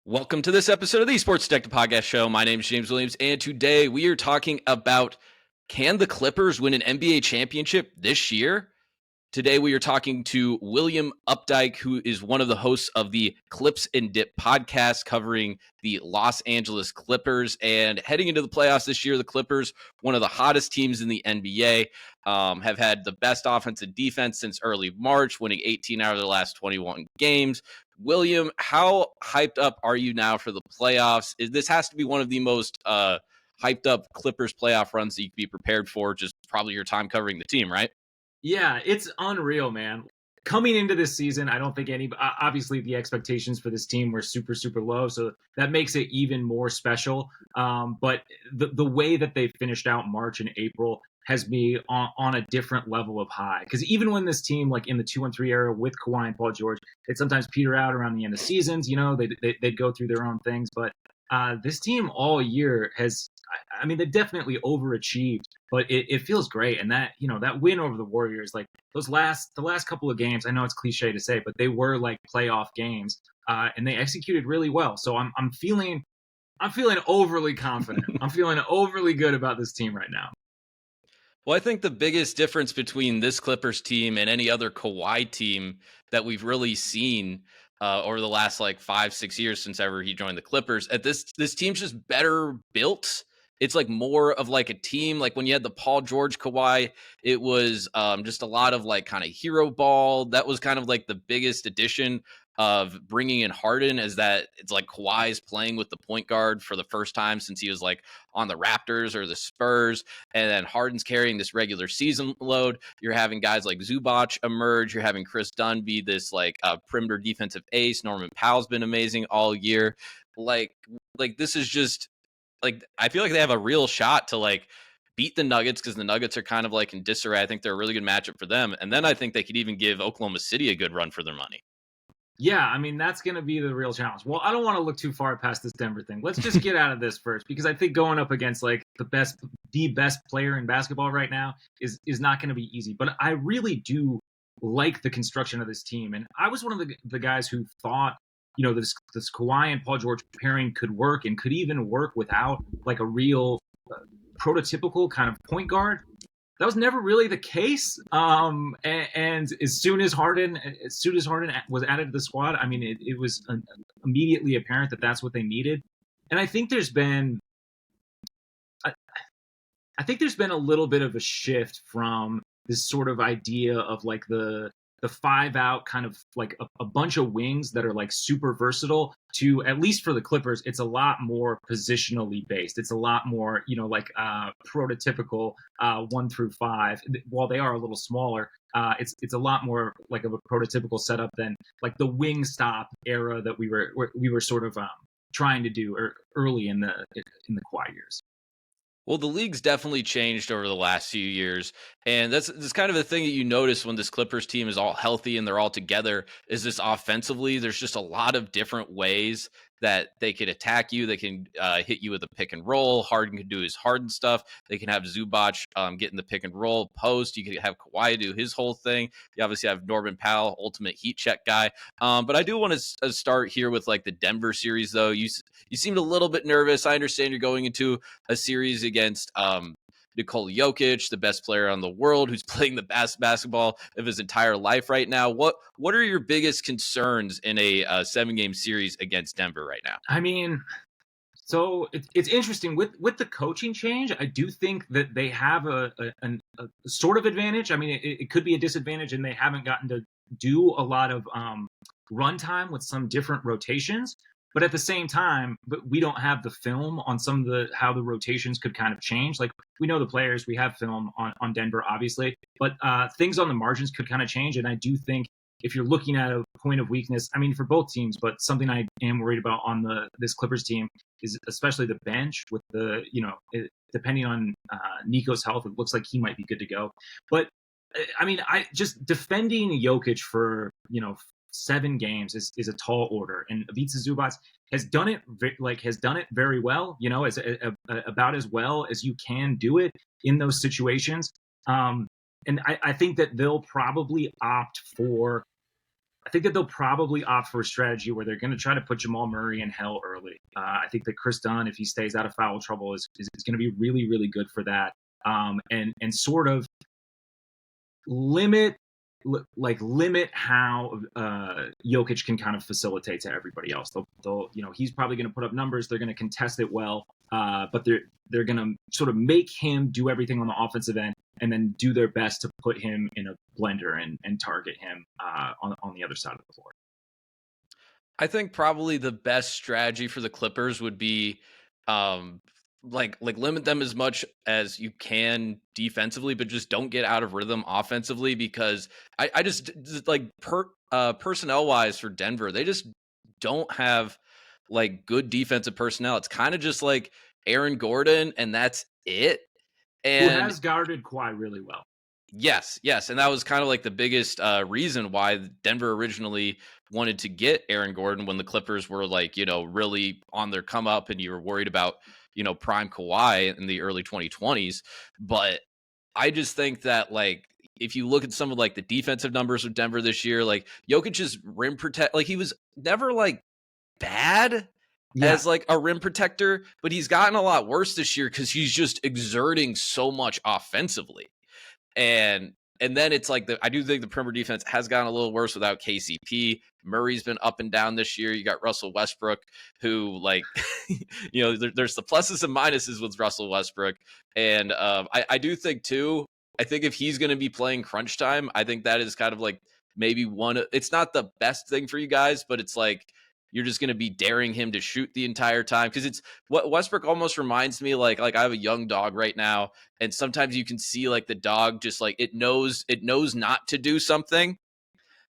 Welcome to this episode of the Sports Detective Podcast Show. My name is James Williams, and today we are talking about, can the Clippers win an NBA championship this year? Today we are talking to William Updike, who is one of the hosts of the Clips and Dip podcast covering the Los Angeles Clippers. And heading into the playoffs this year, the Clippers, one of the hottest teams in the NBA, have had the best offensive defense since early March, winning 18 out of their last 21 games. William, how hyped up are you now for the playoffs? This has to be one of the most hyped up Clippers playoff runs that you could be prepared for, just probably your time covering the team, right? Yeah, it's unreal, man. Coming into this season, I don't think obviously the expectations for this team were super, super low. So that makes it even more special. But the way that they finished out March and April has me on a different level of high. Because even when this team, like in the 2-1-3 era with Kawhi and Paul George, they'd sometimes peter out around the end of seasons. You know, they'd go through their own things. But this team all year has, I mean, they definitely overachieved, but it feels great. And that, you know, that win over the Warriors, like the last couple of games, I know it's cliche to say, but they were like playoff games, and they executed really well. So I'm feeling overly confident. I'm feeling overly good about this team right now. Well, I think the biggest difference between this Clippers team and any other Kawhi team that we've really seen over the last like 5-6 years since ever he joined the Clippers, at this team's just better built. It's like more of like a team. Like when you had the Paul George Kawhi, it was just a lot of like kind of hero ball. That was kind of like the biggest addition of bringing in Harden, is that it's like Kawhi's playing with the point guard for the first time since he was like on the Raptors or the Spurs, and then Harden's carrying this regular season load. You're having guys like Zubac emerge. You're having Chris Dunn be this like perimeter defensive ace. Norman Powell's been amazing all year. Like this is just like, I feel like they have a real shot to like beat the Nuggets, because the Nuggets are kind of like in disarray. I think they're a really good matchup for them. And then I think they could even give Oklahoma City a good run for their money. Yeah, I mean, that's going to be the real challenge. Well, I don't want to look too far past this Denver thing. Let's just get out of this first, because I think going up against like the best player in basketball right now is not going to be easy. But I really do like the construction of this team. And I was one of the guys who thought, you know, this Kawhi and Paul George pairing could work, and could even work without like a real prototypical kind of point guard. That was never really the case. And as soon as Harden was added to the squad, I mean, it was immediately apparent that that's what they needed. And I think there's been a little bit of a shift from this sort of idea of like the 5-out kind of like a bunch of wings that are like super versatile, to, at least for the Clippers, it's a lot more positionally based. It's a lot more, you know, like prototypical 1 through 5. While they are a little smaller, it's a lot more like of a prototypical setup than like the wing stop era that we were sort of trying to do early in the Kawhi years. Well, the league's definitely changed over the last few years, and that's kind of the thing that you notice when this Clippers team is all healthy and they're all together, is this offensively, there's just a lot of different ways that they could attack you. They can hit you with a pick and roll. Harden can do his Harden stuff. They can have Zubac get in the pick and roll post. You could have Kawhi do his whole thing. You obviously have Norman Powell, ultimate heat check guy. But I do want to start here with like the Denver series, though. You seemed a little bit nervous. I understand you're going into a series against Nikola Jokic, the best player on the world, who's playing the best basketball of his entire life right now. What are your biggest concerns in a 7-game series against Denver right now? I mean, so it's interesting with the coaching change. I do think that they have a sort of advantage. I mean, it could be a disadvantage, and they haven't gotten to do a lot of runtime with some different rotations. But at the same time, we don't have the film on some of how the rotations could kind of change. Like, we know the players, we have film on Denver, obviously, but things on the margins could kind of change. And I do think if you're looking at a point of weakness, I mean, for both teams, but something I am worried about on this Clippers team is especially the bench, with depending on Nico's health, it looks like he might be good to go. But I mean, I just defending Jokic for, 7 games is a tall order, and Ivica Zubac has done it very well, as about as well as you can do it in those situations. And I think that they'll probably opt for I think that they'll probably opt for a strategy where they're going to try to put Jamal Murray in hell early. I think that Chris Dunn, if he stays out of foul trouble, is going to be really, really good for that. And sort of limit limit how Jokic can kind of facilitate to everybody else. They'll he's probably going to put up numbers. They're going to contest it well, but they're going to sort of make him do everything on the offensive end, and then do their best to put him in a blender and target him on the other side of the floor. I think probably the best strategy for the Clippers would be um like limit them as much as you can defensively, but just don't get out of rhythm offensively, because I just like personnel wise for Denver, they just don't have like good defensive personnel. It's kind of just like Aaron Gordon and that's it. Who And has guarded Kawhi really well. yes, yes, and that was kind of like the biggest reason why Denver originally wanted to get Aaron Gordon when the Clippers were like, really on their come up, and you were worried about, prime Kawhi in the early 2020s. But I just think that like if you look at some of like the defensive numbers of Denver this year, like Jokic's rim protect, like he was never like bad Yeah, as like a rim protector, but he's gotten a lot worse this year because he's just exerting so much offensively. And then it's like I do think the perimeter defense has gotten a little worse without KCP. Murray's been up and down this year. You got Russell Westbrook, who like, there's the pluses and minuses with Russell Westbrook. And I do think too, I think if he's going to be playing crunch time, I think that is kind of like maybe it's not the best thing for you guys, but it's like, you're just going to be daring him to shoot the entire time. Cause it's what Westbrook almost reminds me like I have a young dog right now. And sometimes you can see like the dog just like it knows not to do something,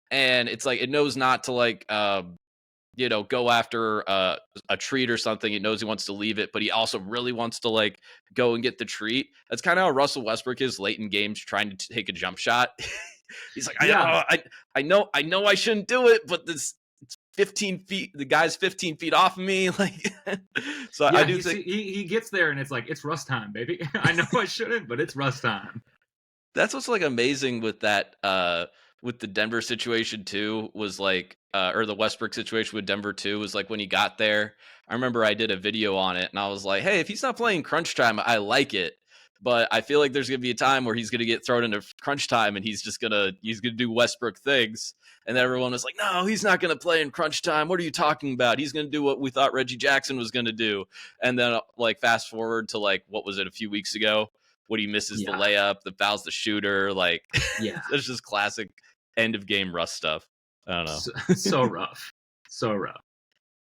and it's like it knows not to like go after a treat or something. It knows he wants to leave it, but he also really wants to like go and get the treat. That's kind of how Russell Westbrook is late in games trying to take a jump shot. He's like, yeah, I know I shouldn't do it, but this 15 feet, the guy's 15 feet off of me, like. So I yeah. do think He gets there and it's like it's rust time, baby. I know I shouldn't, but it's rust time. that's what's like amazing with that with the Denver situation too, was like or the Westbrook situation with Denver too, was like when he got there. I remember I did a video on it and I was like, hey, if he's not playing crunch time, I like it. But I feel like there's gonna be a time where he's gonna get thrown into crunch time and he's gonna do Westbrook things. And everyone was like, no, he's not gonna play in crunch time. What are you talking about? He's gonna do what we thought Reggie Jackson was gonna do. And then like fast forward to like what was it, a few weeks ago, when he misses the Yeah, layup, the fouls the shooter, like yeah. it's just classic end of game Russ stuff. I don't know. So rough, so rough.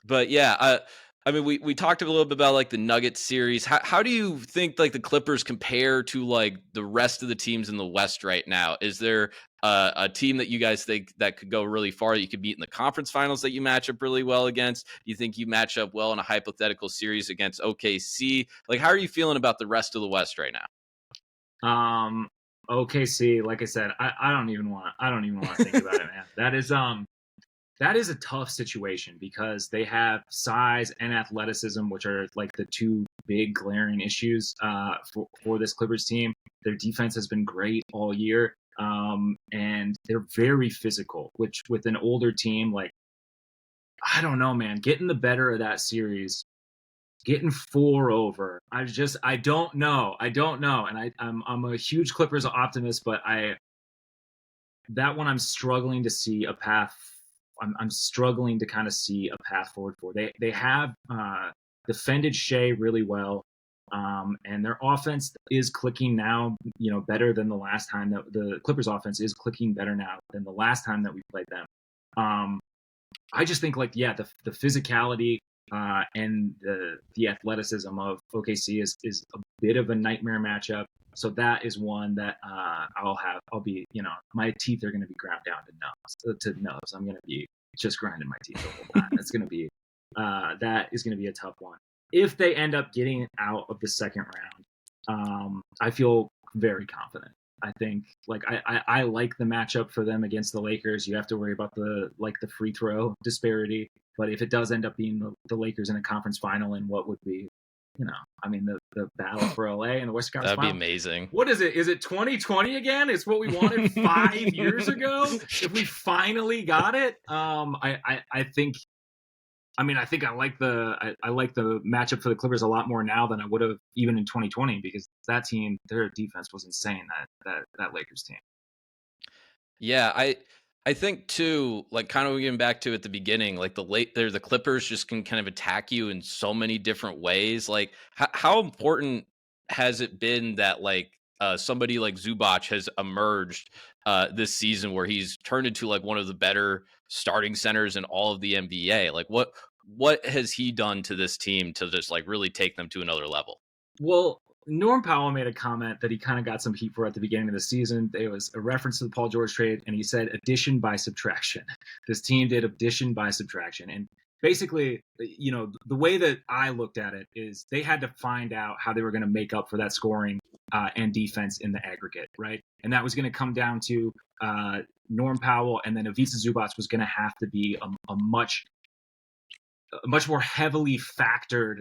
But yeah, I mean, we talked a little bit about like the Nuggets series. How do you think like the Clippers compare to like the rest of the teams in the West right now? Is there a team that you guys think that could go really far, that you could beat in the conference finals, that you match up really well against? Do you think you match up well in a hypothetical series against OKC? Like, how are you feeling about the rest of the West right now? OKC, like I said, I don't even want to think about it, man. That is a tough situation because they have size and athleticism, which are like the two big glaring issues for this Clippers team. Their defense has been great all year, and they're very physical, which with an older team, like, I don't know, man, getting the better of that series, getting 4 over. I don't know. And I'm a huge Clippers optimist, but that one I'm struggling to see a path. I'm struggling to kind of see a path forward for. They have defended Shea really well, and their offense is clicking now. Better than the last time that the Clippers offense is clicking better now than the last time that we played them. I just think like the physicality and the athleticism of OKC is a bit of a nightmare matchup. So that is one that I'll be, my teeth are going to be ground down to nubs. I'm going to be just grinding my teeth the whole time. It's going to be, that is going to be a tough one. If they end up getting out of the second round, I feel very confident. I think like I like the matchup for them against the Lakers. You have to worry about the free throw disparity. But if it does end up being the Lakers in a conference final in what would be you know, I mean, the battle for LA and the Western Conference That'd be Final. amazing. What is it? Is it 2020 again? It's what we wanted 5 years ago. If we finally got it, I think. I mean, I think I like the matchup for the Clippers a lot more now than I would have even in 2020 because that team, their defense was insane. That Lakers team. Yeah, I think too, like kind of getting back to at the beginning, like the Clippers just can kind of attack you in so many different ways. Like how important has it been that like somebody like Zubac has emerged this season where he's turned into like one of the better starting centers in all of the NBA? Like what has he done to this team to just like really take them to another level? Well, Norm Powell made a comment that he kind of got some heat for at the beginning of the season. It was a reference to the Paul George trade, and he said addition by subtraction. This team did addition by subtraction. And basically, you know, the way that I looked at it is they had to find out how they were going to make up for that scoring and defense in the aggregate, right? And that was going to come down to Norm Powell, and then Ivica Zubac was going to have to be a much more heavily factored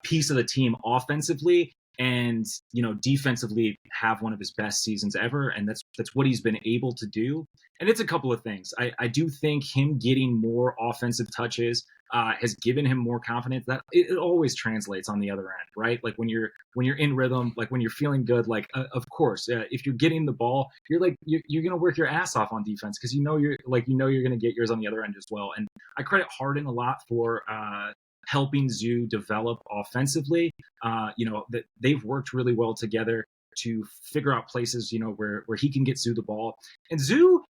piece of the team offensively, and you know, defensively have one of his best seasons ever, and that's what he's been able to do. And it's a couple of things. I do think him getting more offensive touches has given him more confidence. That it always translates on the other end, right? Like when you're in rhythm, like when you're feeling good, like of course, if you're getting the ball, you're gonna work your ass off on defense because you're gonna get yours on the other end as well. And I credit Harden a lot for helping Zoo develop offensively. You know, that they've worked really well together to figure out places, you know, where he can get Zoo the ball. And Zoo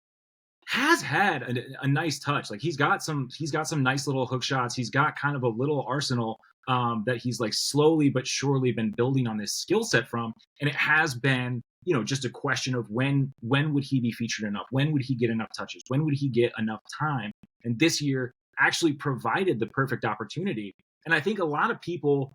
has had a nice touch. Like he's got some nice little hook shots. He's got kind of a little arsenal that he's like slowly but surely been building on this skill set from. And it has been, you know, just a question of when would he be featured enough? When would he get enough touches? When would he get enough time? And this year actually provided the perfect opportunity. And I think a lot of people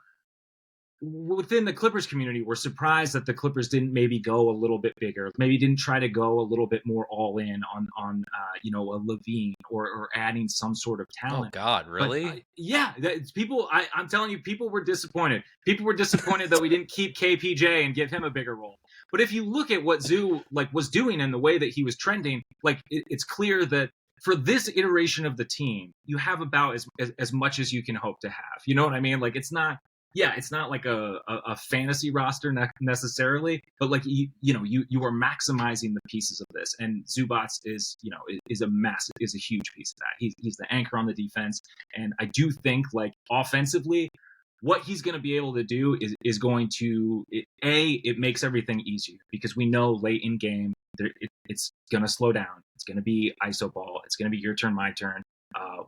within the Clippers community were surprised that the Clippers didn't maybe go a little bit bigger, maybe didn't try to go a little bit more all in on you know, a Levine or adding some sort of Oh talent. God, But really? yeah, people, I'm telling you, people were disappointed. People were disappointed that we didn't keep KPJ and give him a bigger role. But if you look at what Zoo like was doing and the way that he was trending, like it's clear that for this iteration of the team, you have about as much as you can hope to have. You know what I mean? Like it's not like a fantasy roster necessarily, but like you know, you are maximizing the pieces of this, and Zubac is, you know, is a huge piece of that. He's the anchor on the defense, and I do think like offensively, what he's going to be able to do is going to it makes everything easier because we know late in game it's going to slow down. It's going to be iso ball. It's going to be your turn, my turn.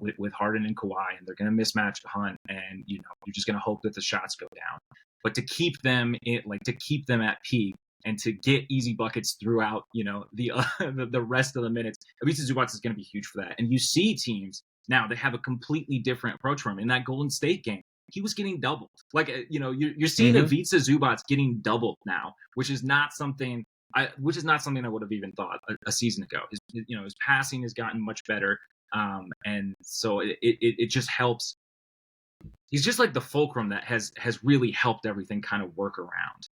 With Harden and Kawhi, and they're going to mismatch the Hunt, and you know, you're just going to hope that the shots go down. But to keep them at peak and to get easy buckets throughout, you know, the rest of the minutes, Ivica Zubac is going to be huge for that. And you see teams now they have a completely different approach from him. In that Golden State game, he was getting doubled. Like you know, you're seeing Hmm. Ivica Zubac getting doubled now, which is not something I would have even thought a season ago. His passing has gotten much better. And so it just helps. He's just like the fulcrum that has really helped everything kind of work around.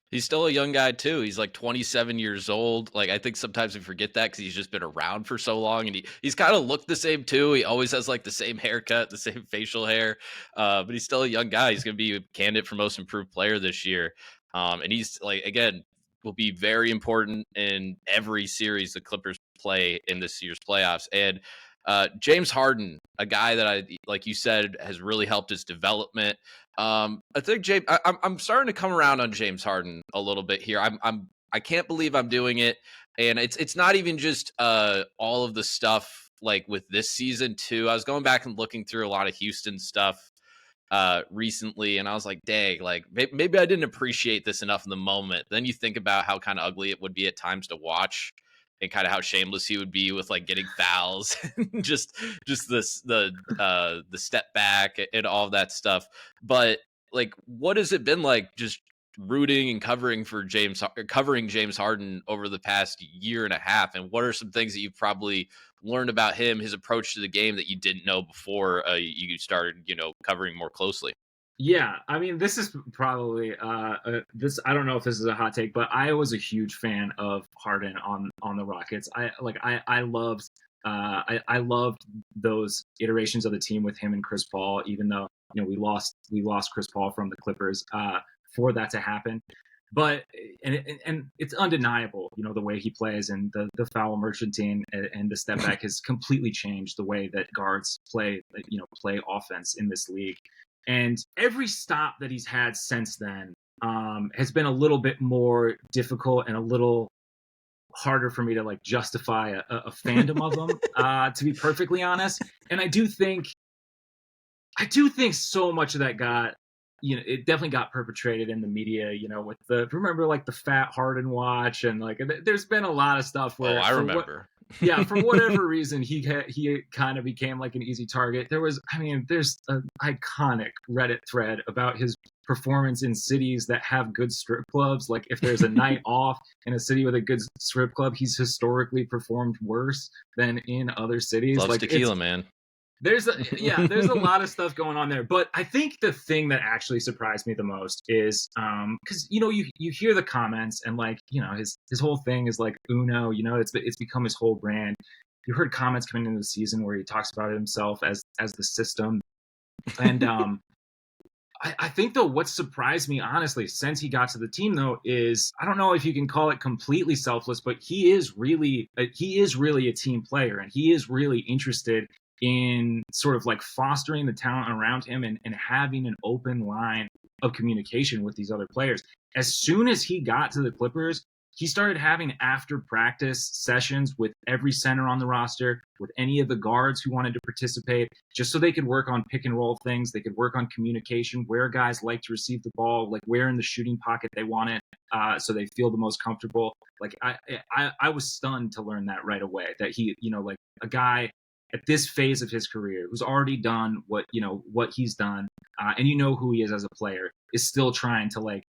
He's still a young guy too. He's like 27 years old. Like I think sometimes we forget that because he's just been around for so long, and he's kind of looked the same too. He always has like the same haircut, the same facial hair, but he's still a young guy. He's going to be a candidate for most improved player this year, and he's like again will be very important in every series the Clippers play in this year's playoffs. And James Harden, a guy that I like you said has really helped his development. I think James. I'm starting to come around on James Harden a little bit here. I can't believe I'm doing it, and it's not even just all of the stuff like with this season too. I was going back and looking through a lot of Houston stuff recently, and I was like, dang, like maybe I didn't appreciate this enough in the moment. Then you think about how kind of ugly it would be at times to watch, and kind of how shameless he would be with like getting fouls, just the step back and all of that stuff. But like, what has it been like just rooting and covering James Harden over the past year and a half? And what are some things that you've probably learned about him, his approach to the game that you didn't know before you started, you know, covering more closely? Yeah, I mean, this is probably this. I don't know if this is a hot take, but I was a huge fan of Harden on the Rockets. I loved those iterations of the team with him and Chris Paul. Even though we lost Chris Paul from the Clippers for that to happen, but and it's undeniable, the way he plays and the foul merchanting and the step back has completely changed the way that guards play offense in this league. And every stop that he's had since then has been a little bit more difficult and a little harder for me to like justify a fandom of him, to be perfectly honest. And I do think so much of that it definitely got perpetrated in the media, with remember like the fat Harden watch and like there's been a lot of stuff Oh, where I remember. yeah, for whatever reason, he kind of became like an easy target. There's an iconic Reddit thread about his performance in cities that have good strip clubs. Like if there's a night off in a city with a good strip club, he's historically performed worse than in other cities. Loves Like it's tequila, man. there's a lot of stuff going on there. But I think the thing that actually surprised me the most is because you hear the comments and like his whole thing is like Uno, it's become his whole brand. You heard comments coming into the season where he talks about himself as the system. And I think though what surprised me honestly since he got to the team though is I don't know if you can call it completely selfless, but he is really a team player and he is really interested in sort of like fostering the talent around him and having an open line of communication with these other players. As soon as he got to the Clippers, he started having after practice sessions with every center on the roster, with any of the guards who wanted to participate, just so they could work on pick and roll things. They could work on communication, where guys like to receive the ball, like where in the shooting pocket they want it, so they feel the most comfortable. Like I was stunned to learn that right away, that he, like a guy at this phase of his career who's already done what he's done, and who he is as a player, is still trying to like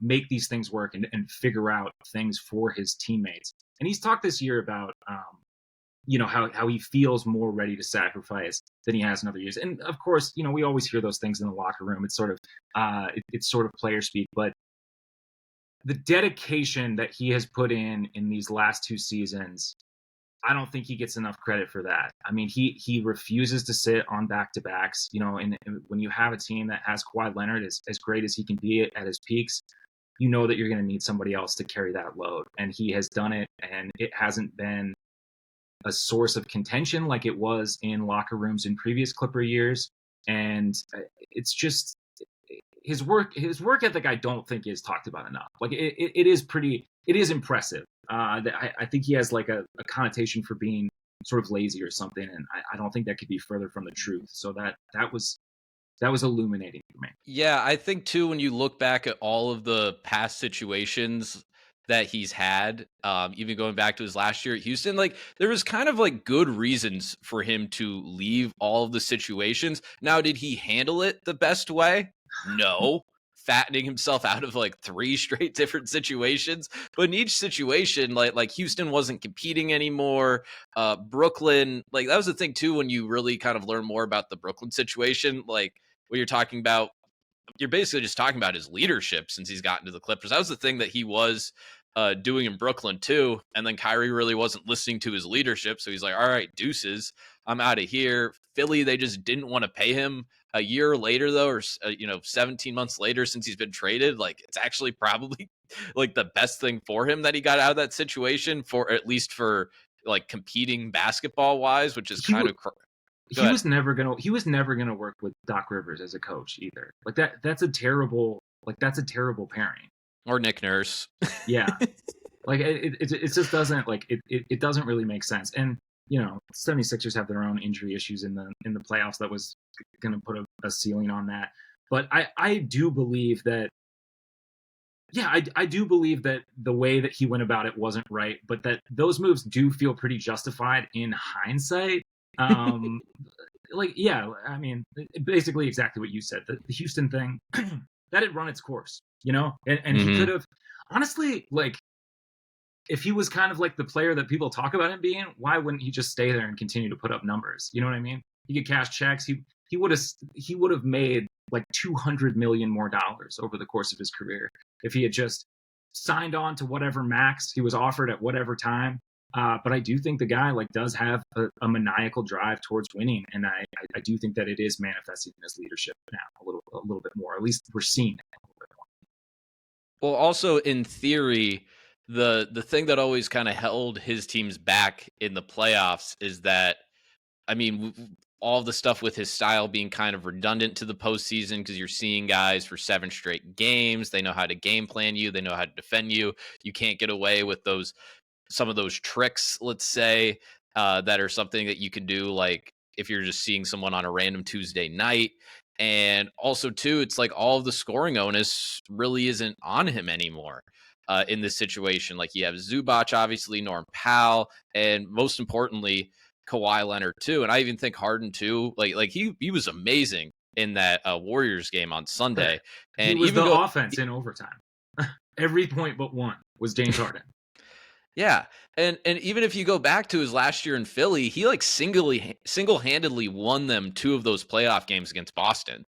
make these things work and figure out things for his teammates. And he's talked this year about how he feels more ready to sacrifice than he has in other years. And of course, we always hear those things in the locker room. It's sort of it's sort of player speak, but the dedication that he has put in these last two seasons, I don't think he gets enough credit for that. I mean, he refuses to sit on back to backs. And when you have a team that has Kawhi Leonard as great as he can be at his peaks, that you're going to need somebody else to carry that load. And he has done it, and it hasn't been a source of contention like it was in locker rooms in previous Clipper years. And it's just his work ethic I don't think is talked about enough. Like it is impressive. I think he has like a connotation for being sort of lazy or something, and I don't think that could be further from the truth. So that was illuminating for me. Yeah, I think too when you look back at all of the past situations that he's had, even going back to his last year at Houston, like there was kind of like good reasons for him to leave all of the situations. Now, did he handle it the best way? No. Fattening himself out of like three straight different situations, but in each situation, like Houston wasn't competing anymore. Brooklyn, like that was the thing too when you really kind of learn more about the Brooklyn situation, like what you're talking about, you're basically just talking about his leadership since he's gotten to the Clippers. That was the thing that he was doing in Brooklyn too. And then Kyrie really wasn't listening to his leadership. So he's like, all right, deuces, I'm out of here. Philly, they just didn't want to pay him a year later though, or 17 months later since he's been traded. Like it's actually probably like the best thing for him that he got out of that situation, for at least for like competing basketball wise, which is He kind w- of go he ahead. was never gonna work with Doc Rivers as a coach either. Like that's a terrible pairing. Or Nick Nurse. Yeah, like it just doesn't like it doesn't really make sense. And 76ers have their own injury issues in the playoffs that was going to put a ceiling on that. But I do believe that, yeah, I do believe that the way that he went about it wasn't right, but that those moves do feel pretty justified in hindsight. Um, like, yeah, I mean, basically exactly what you said. The Houston thing that had run its course, and he could Hmm. have honestly, like, if he was kind of like the player that people talk about him being, why wouldn't he just stay there and continue to put up numbers? You know what I mean? He could cash checks. he would have made like $200 million more over the course of his career if he had just signed on to whatever max he was offered at whatever time. But I do think the guy like does have a maniacal drive towards winning, and I do think that it is manifesting in his leadership now a little bit more. At least we're seeing it a little bit more. Well, also in theory, the thing that always kind of held his teams back in the playoffs is that, I mean, all the stuff with his style being kind of redundant to the postseason, because you're seeing guys for 7 straight games. They know how to game plan you. They know how to defend you. You can't get away with some of those tricks, let's say, that are something that you can do, like if you're just seeing someone on a random Tuesday night. And also, too, it's like all of the scoring onus really isn't on him anymore in this situation. Like you have Zubac, obviously, Norm Powell, and most importantly, Kawhi Leonard too. And I even think Harden too. Like he was amazing in that Warriors game on Sunday. He And was even the offense in overtime. Every point but one was James Harden. Yeah, and even if you go back to his last year in Philly, he like single-handedly won them 2 of those playoff games against Boston.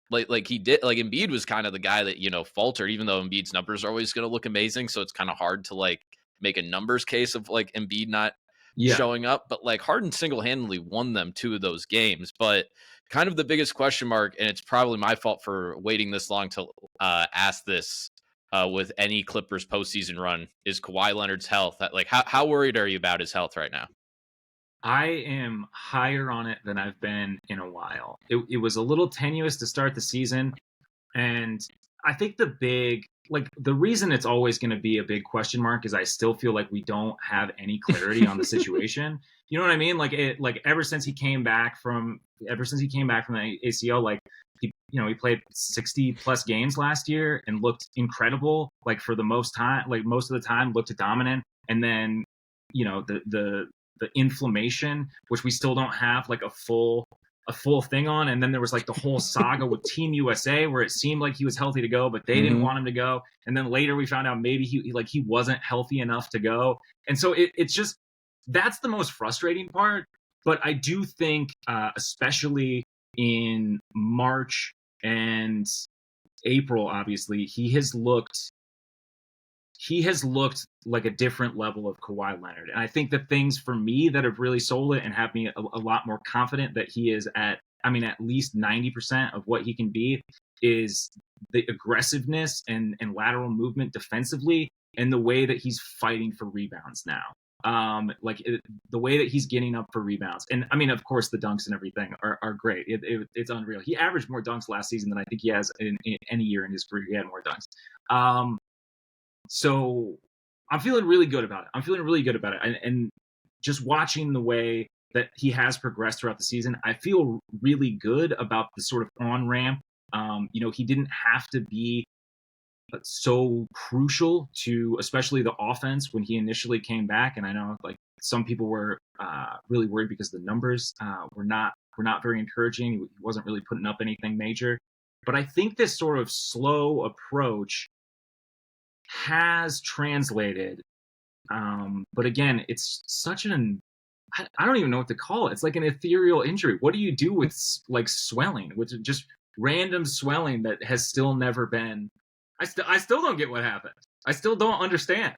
Like he did. Like Embiid was kind of the guy that, faltered, even though Embiid's numbers are always going to look amazing. So it's kind of hard to like make a numbers case of like Embiid not Yeah, showing up. But like Harden single-handedly won them 2 of those games. But kind of the biggest question mark, and it's probably my fault for waiting this long to ask this with any Clippers postseason run, is Kawhi Leonard's health. Like, how worried are you about his health right now? I am higher on it than I've been in a while. It was a little tenuous to start the season, and I think the reason it's always going to be a big question mark is I still feel like we don't have any clarity on the situation. You know what I mean? Like ever since he came back from the ACL, like he played 60 plus games last year and looked incredible. Like for the most of the time looked dominant. And then, the inflammation, which we still don't have like a full thing on. And then there was like the whole saga with Team USA where it seemed like he was healthy to go, but they didn't want him to go. And then later we found out maybe he wasn't healthy enough to go. And so it's just, that's the most frustrating part. But I do think, especially in March and April, obviously, he has looked like a different level of Kawhi Leonard. And I think the things for me that have really sold it and have me a lot more confident that he is at least 90% of what he can be is the aggressiveness and lateral movement defensively, and the way that he's fighting for rebounds now. The way that he's getting up for rebounds. And of course, the dunks and everything are great. It's unreal. He averaged more dunks last season than I think he has in any year in his career. He had more dunks. So I'm feeling really good about it. And just watching the way that he has progressed throughout the season, I feel really good about the sort of on ramp. He didn't have to be so crucial to especially the offense when he initially came back. And I know like some people were really worried because the numbers were not very encouraging. He wasn't really putting up anything major. But I think this sort of slow approach has translated. But again, it's such I don't even know what to call it. It's like an ethereal injury. What do you do with like swelling, with just random swelling that has still never been? I still don't get what happened. I still don't understand.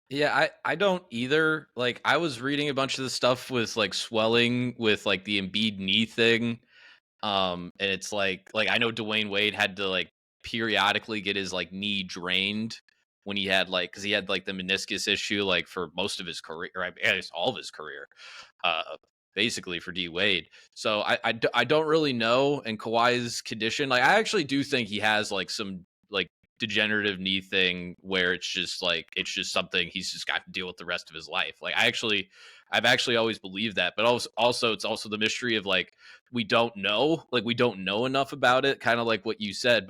Yeah, I don't either. Like I was reading a bunch of the stuff with like swelling with like the Embiid knee thing. And it's like I know Dwayne Wade had to like periodically get his like knee drained when he had like, because he had like the meniscus issue like for most of his career, or I guess all of his career, basically for D Wade. So I don't really know. And Kawhi's condition, like I actually do think he has like some like degenerative knee thing where it's just something he's just got to deal with the rest of his life. Like I've actually always believed that, but also it's also the mystery of like we don't know enough about it, kind of like what you said.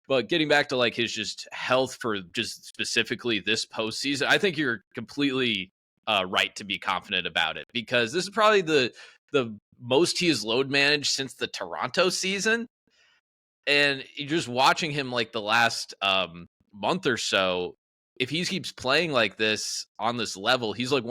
But getting back to like his just health for just specifically this postseason, I think you're completely right to be confident about it, because this is probably the most he has load managed since the Toronto season. And you're just watching him like the last month or so, if he keeps playing like this on this level, he's like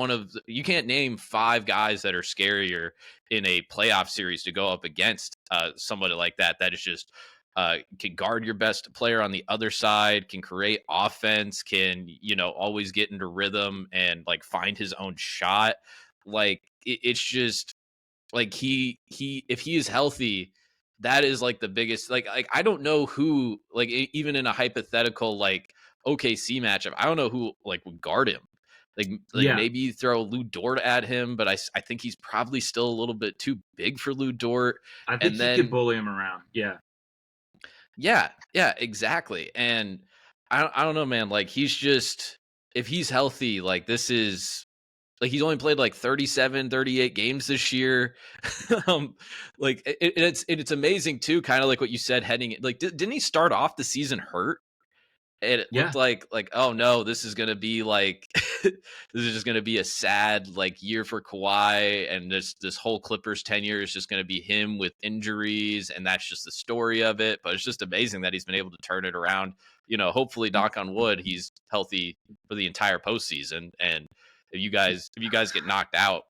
you can't name 5 guys that are scarier in a playoff series to go up against somebody like that. That is just can guard your best player on the other side, can create offense, can always get into rhythm and like find his own shot. Like it's just like he if he is healthy, that is like the biggest like I don't know who like even in a hypothetical like OKC matchup, I don't know who like would guard him. Like Yeah, maybe you throw Lou Dort at him, but I think he's probably still a little bit too big for Lou Dort. I think And he could then bully him around. Yeah, yeah, exactly. And I don't know, man. Like he's just if he's healthy, like this is like he's only played like 37, 38 games this year. um, like it's amazing too, kind of like what you said heading like didn't he start off the season hurt? And it yeah. looked like oh no, this is gonna be like this is just gonna be a sad like year for Kawhi, and this whole Clippers tenure is just gonna be him with injuries, and that's just the story of it. But it's just amazing that he's been able to turn it around. Hopefully, knock on wood, he's healthy for the entire postseason. And if you guys get knocked out,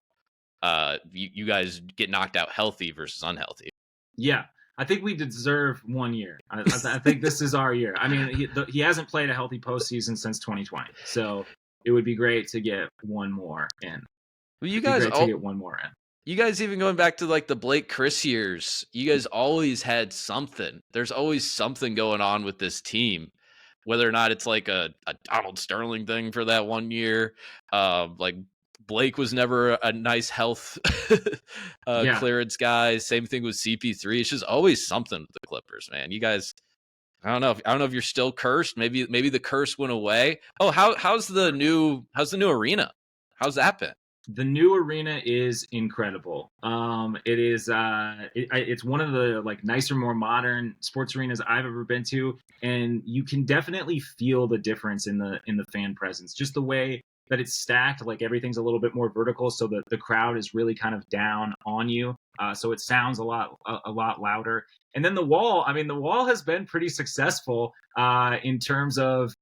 you guys get knocked out healthy versus unhealthy. Yeah, I think we deserve 1 year. I think this is our year. I mean, he hasn't played a healthy postseason since 2020, so it would be great to get one more in. Well, It'd be great to get one more in. you guys even going back to like the Blake Chris years, you guys always had something. There's always something going on with this team, whether or not it's like a Donald Sterling thing for that 1 year. Like Blake was never a nice health Yeah, clearance guy. Same thing with CP3. It's just always something with the Clippers, man. You guys, I don't know if you're still cursed. Maybe the curse went away. Oh, how's the new arena? How's that been? the new arena is incredible. It is it's one of the like nicer, more modern sports arenas I've ever been to, and you can definitely feel the difference in the fan presence. Just the way that it's stacked, like everything's a little bit more vertical, so the crowd is really kind of down on you. So it sounds a lot louder. And then the wall, I mean, the wall has been pretty successful in terms of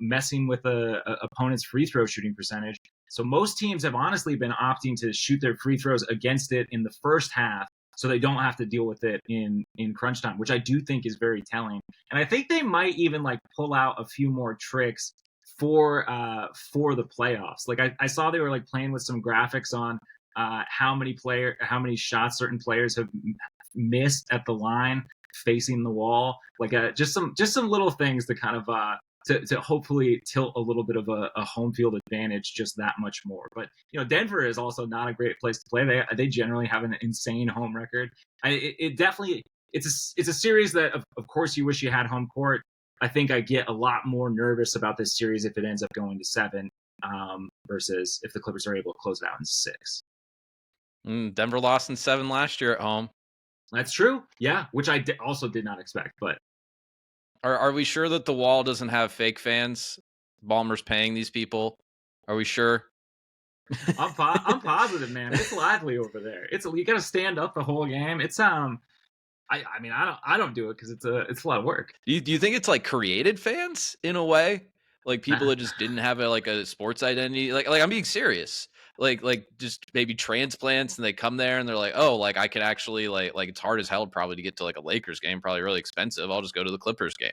messing with a opponent's free throw shooting percentage. So most teams have honestly been opting to shoot their free throws against it in the first half, so they don't have to deal with it in crunch time, which I do think is very telling. And I think they might even like pull out a few more tricks for the playoffs. Like I saw they were like playing with some graphics on how many shots certain players have missed at the line facing the wall. Like just some little things to kind of to hopefully tilt a little bit of a home field advantage just that much more. But Denver is also not a great place to play. They generally have an insane home record. It definitely it's a series that of course you wish you had home court. I think I get a lot more nervous about this series if it ends up going to 7 versus if the Clippers are able to close it out in 6. Denver lost in 7 last year at home. That's true. Yeah, which I also did not expect. But Are we sure that the wall doesn't have fake fans? Ballmer's paying these people. Are we sure? I'm positive, man. It's lively over there. You got to stand up the whole game. It's I mean I don't do it because it's a lot of work. Do you think it's like created fans in a way? Like people Nah. that just didn't have a sports identity? Like I'm being serious. Like just maybe transplants and they come there and they're like, oh, like I can actually like it's hard as hell probably to get to like a Lakers game, probably really expensive. I'll just go to the Clippers game.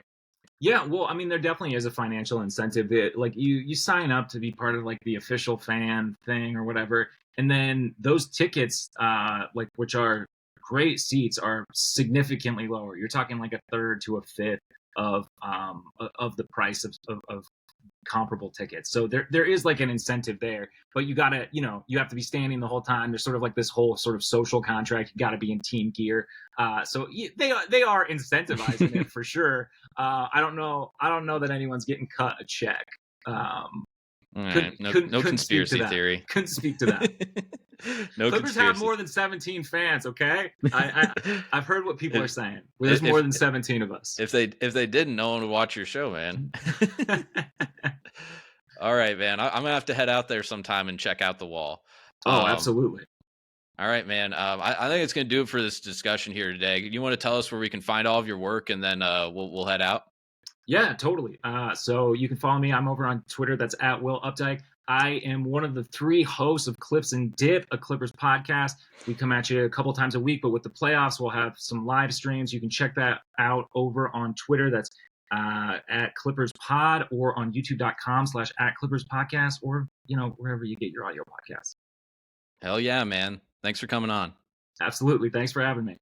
Yeah, well, I mean, there definitely is a financial incentive that, like, you sign up to be part of like the official fan thing or whatever, and then those tickets, like, which are great seats, are significantly lower. You're talking like a third to a fifth of the price of comparable tickets. So there is like an incentive there, but you gotta, you have to be standing the whole time. There's sort of like this whole sort of social contract. You got to be in team gear. So they are incentivizing it for sure. I don't know that anyone's getting cut a check. No conspiracy theory. Couldn't speak to that. No Clippers conspiracy. have more than 17 fans. Okay, I've heard what people are saying. There's more than 17 of us. If they didn't, no one would watch your show, man. All right, man. I'm gonna have to head out there sometime and check out the wall. Oh, absolutely. All right, man. I think it's gonna do it for this discussion here today. You want to tell us where we can find all of your work, and then we'll head out. Yeah, totally. So you can follow me. I'm over on Twitter. That's at Will Updike. I am one of the three hosts of Clips and Dip, a Clippers podcast. We come at you a couple times a week, but with the playoffs, we'll have some live streams. You can check that out over on Twitter. That's at Clippers Pod, or on youtube.com/ at Clippers Podcast, or, wherever you get your audio podcasts. Hell yeah, man. Thanks for coming on. Absolutely. Thanks for having me.